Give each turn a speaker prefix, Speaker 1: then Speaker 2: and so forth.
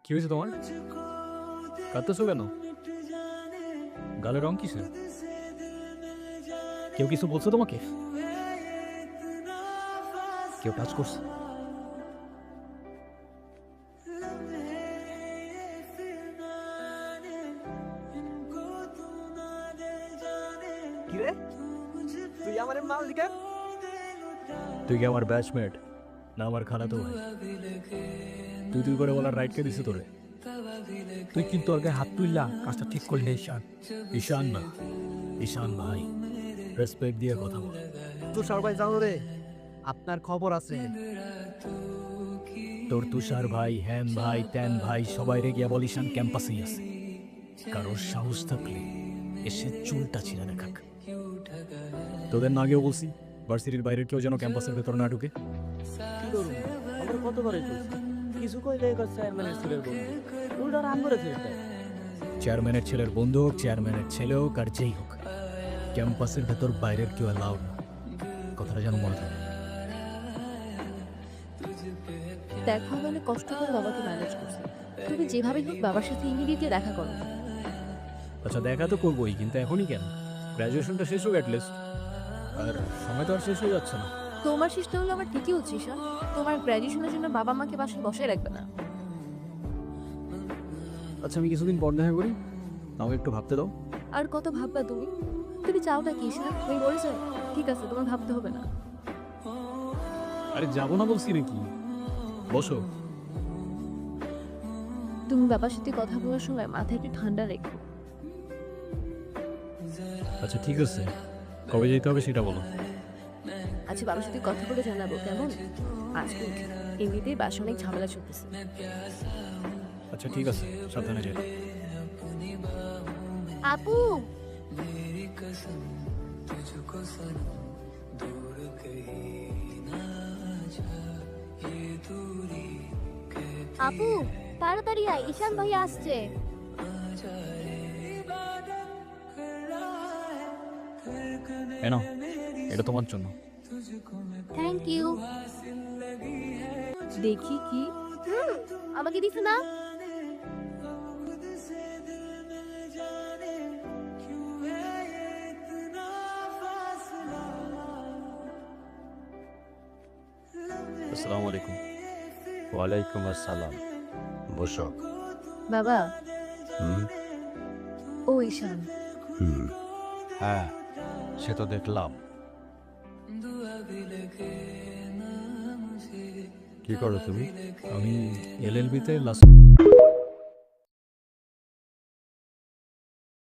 Speaker 1: কি হয়েছে তোমার? কাঁদতেছো কেন? গালের রং কিসের? কেউ কিছু বলছো তোমাকে? কেউ টাচ করছে?
Speaker 2: কিরে তুই আমার মাল দিকে
Speaker 1: তুই কি আমার ব্যাচমেট না আমার খালাতো ভাই? তুই করে বলার রাইট কে দিছে তোরে?
Speaker 2: তুই কিন্তু ওর গায়ে হাত তুললা কাজটা ঠিক করলে ঈশান।
Speaker 1: ঈশান না, ঈশান ভাই। রেসপেক্ট দিয়ে কথা বল।
Speaker 2: তুষার ভাই জানো রে, আপনার খবর আছে।
Speaker 1: তোর তুষার ভাই, হ্যান ভাই, ত্যান ভাই সবাই রে গিয়া বল ঈশান ক্যাম্পাসেই আছে। কারোর সাহস থাকলে এসে চুলটা ছিঁড়ে দেখাক। তোদের না আগেও বলছি ভার্সিটির বাইরের কেউ যেন ক্যাম্পাসের ভেতর না ঢুকে।
Speaker 2: কি করুন আমরা কতবারে চলছি, কিছু কইলে চেয়ারম্যানের ছেলের বন্ধু উল্টা রাম করেছে।
Speaker 1: চেয়ারম্যানের ছেলের বন্ধু হোক, চেয়ারম্যানের ছেলে হোক আর যেই হোক, ক্যাম্পাসের ভেতর বাইরের কেউ অ্যালাউড না। কথাটা যেন মনে থাকে।
Speaker 3: দেখো আমি অনেক কষ্ট করে বাবাকে ম্যানেজ করছি, তুমি যেভাবে হোক বাবার সাথে ইমিডিয়েটলি দেখা করো।
Speaker 1: আচ্ছা দেখা তো করবোই, কিন্তু এখনই কেন? গ্র্যাজুয়েশনটা শেষ হোক অ্যাটলিস্ট। আর সময় তো আর শেষ হয়ে যাচ্ছে না।
Speaker 3: তোমার চেষ্টা হলো আমার ঠিকই হচ্ছে ঈশান, তোমার গ্র্যাজুয়েশনের জন্য বাবা মাকে বাসায় বসায় রাখবে না।
Speaker 1: আচ্ছা আমি কিছুদিন পর দেখা করি, আমাকে একটু ভাবতে দাও।
Speaker 3: আর কত ভাববা তুমি? তুমি চাওটা কি ঈশান? তুমি বলেছো ঠিক আছে তোমার ভাবতে হবে না।
Speaker 1: আরে যাবো না বলছি নাকি? বসো।
Speaker 3: তুমি বাবার সাথে কথা বলার সময় মাথা একটু ঠান্ডা রেখো।
Speaker 1: আচ্ছা ঠিক আছে, কবে যেতে হবে সেটা বলো।
Speaker 3: আচ্ছা বাবার সাথে কথা বলে জানাবো কেমন? আজকে উঠি, এমনিতেই বাসা অনেক ঝামেলা চলতেছে।
Speaker 1: আচ্ছা ঠিক আছে, সাবধানে যাই।
Speaker 3: আপু
Speaker 4: আপু তাড়াতাড়ি আয়, ঈশান ভাই আসছে।
Speaker 1: এনো, এটা তোমার জন্য।
Speaker 4: Thank you.
Speaker 3: দেখি কি
Speaker 4: আমাকে দিছে না?
Speaker 1: আসসালামু আলাইকুম।
Speaker 5: ওয়ালাইকুম আসসালাম। বসো।
Speaker 3: বাবা।
Speaker 5: হুম
Speaker 3: ও ঈশান,
Speaker 5: হুম হ্যাঁ, সে তো দেখলাম। কি করো তুমি?
Speaker 1: আমি এলএলবিতে লাস্ট